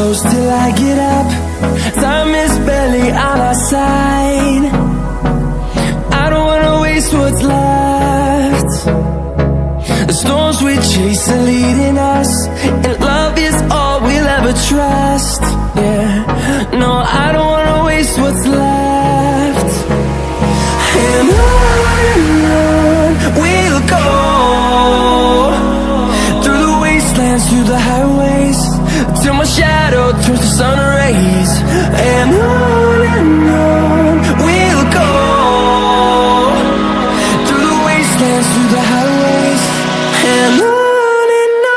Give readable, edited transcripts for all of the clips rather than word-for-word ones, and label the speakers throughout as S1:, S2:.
S1: close till I get up. Time is barely on our side. I don't wanna waste what's left. The storms we chase are leading us, and love is all we'll ever trust. Yeah, no, I don't wanna waste what's left. And on we'll go, through the wastelands, through the highways, till my shadow turns to sun rays. And on we'll go, through the wastelands, through the highways, and on we'll go.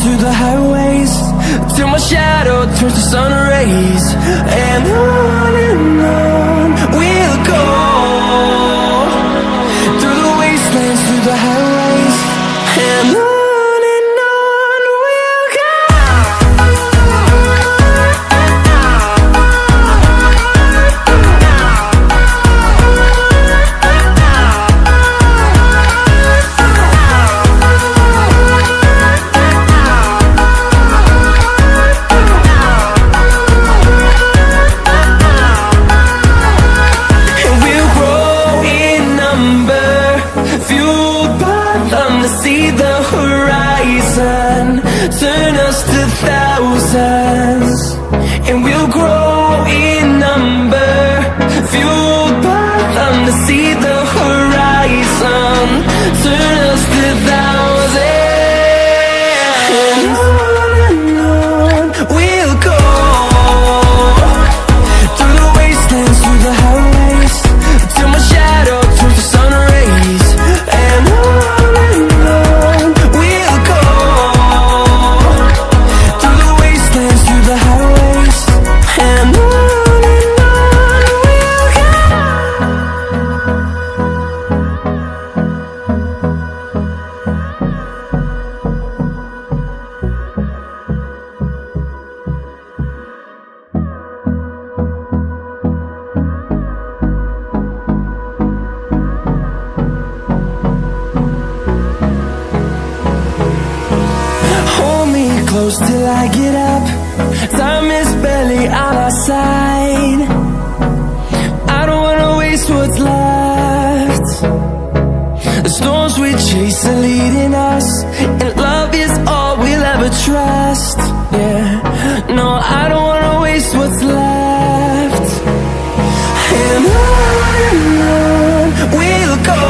S1: Through the highways, till my shadow turns to sun rays. And on we'll go, through the wastelands, through the highways, and on we'll go. See the horizon, turn us to thousands, and we'll grow in number, fueled by them. To see the horizon, turn us to thousands, and on we'll go, through the wastelands, through the highways, till my shadow turns to sun rays. And on close till I get up. Time is barely on our side. I don't wanna waste what's left. The storms we chase are leading us, and love is all we'll ever trust. Yeah, no, I don't wanna waste what's left. And on we'll go,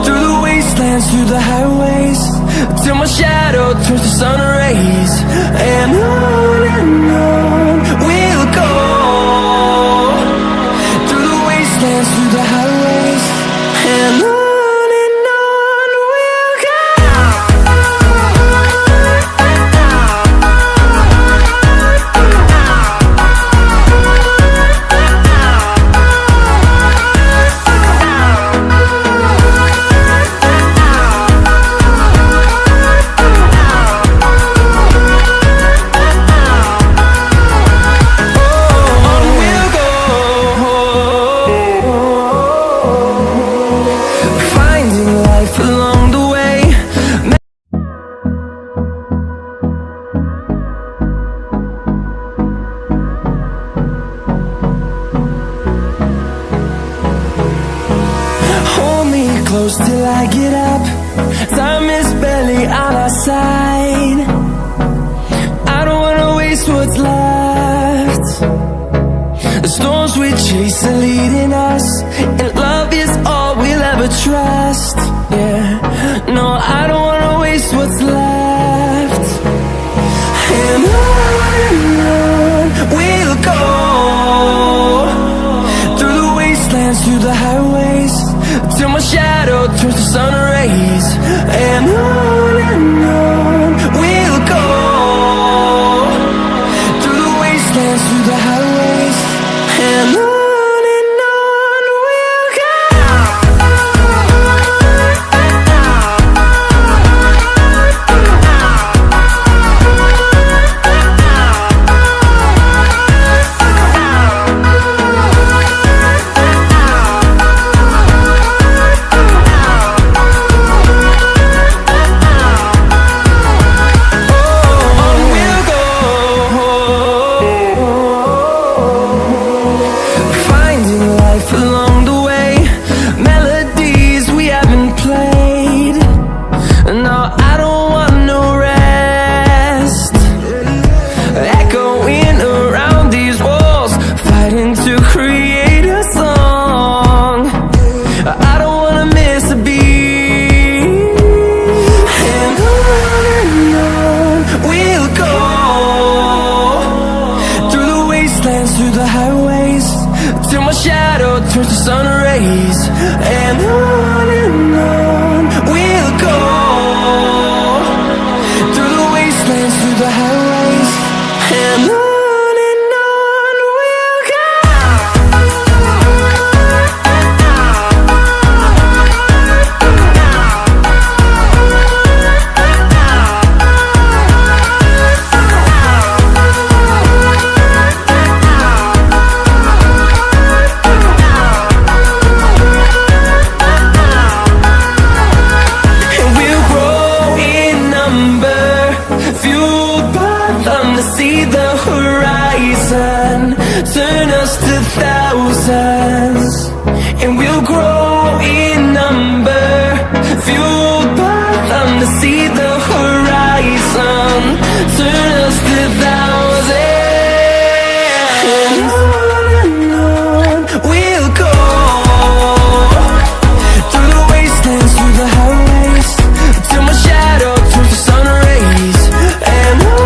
S1: through the wastelands, through the highways, till my shadow turns to sun rays. And on we'll go, through the wastelands, through the highways, and on we'll go. The storms we chase are leading us, and love is all we'll ever trust. Yeah, no, I don't wanna waste what's left. And on we'll go, through the wastelands, through the highways, till my shadow turns to sun rays. And on we'll go, through the wastelands, through the highways, and on we'll go. close till I get up. Time is barely on our side. I don't wanna waste what's left. chase are leading us, and love is all we'll ever trust. Yeah, no, I don't wanna waste what's left. And on we'll go, through the wastelands, through the highways, till my shadow turns to sun rays. And on we'll go, through the wastelands, through the highways, and on we'll go. Through the highways, till my shadow turns to sun rays. And on we'll go, through the wastelands, through the highways, and on we'll go. See the horizon, turn us to thousands, and we'll grow in number, fueled by them. To see the horizon, turn us to thousands, and on we'll go, through the wastelands, through the highways, till my shadow turns to sun rays. And on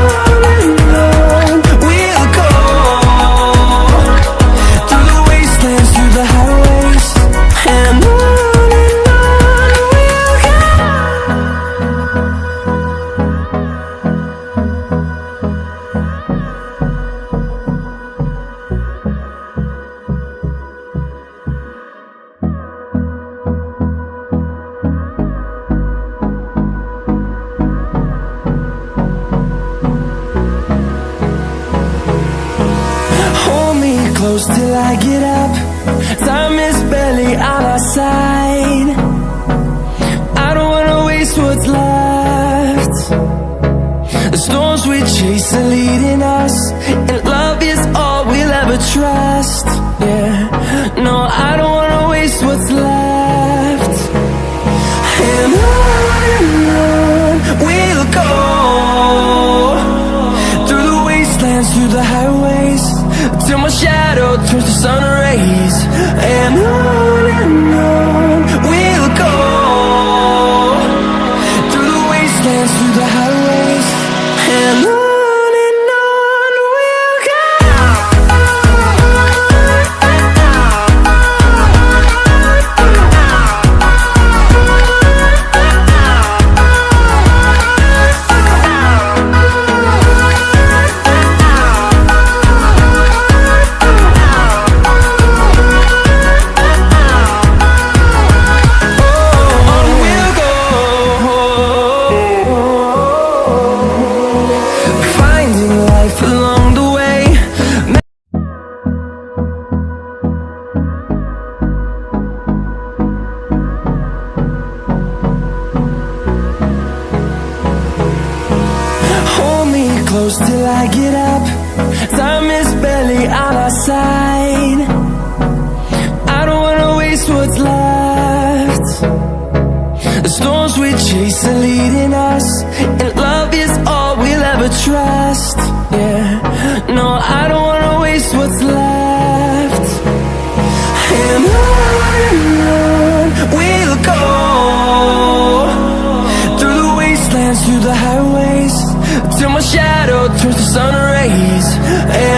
S1: close till I get up, time is barely on our side. I don't wanna waste what's left. The storms we chase are leading us, and love is all we'll ever trust. Yeah, no, I don't wanna waste what's left. And on we'll go, through the wastelands, through the highways, till my shadow turns to sun rays. And on we'll go, through the wastelands, through the highways, and on we'll go. Close till I get up, time is barely on our side. I don't wanna waste what's left. The storms we chase are leading us, and love is all we'll ever trust. Yeah, no, I don't wanna waste what's left. dance through the highways till my shadow turns to sun rays. And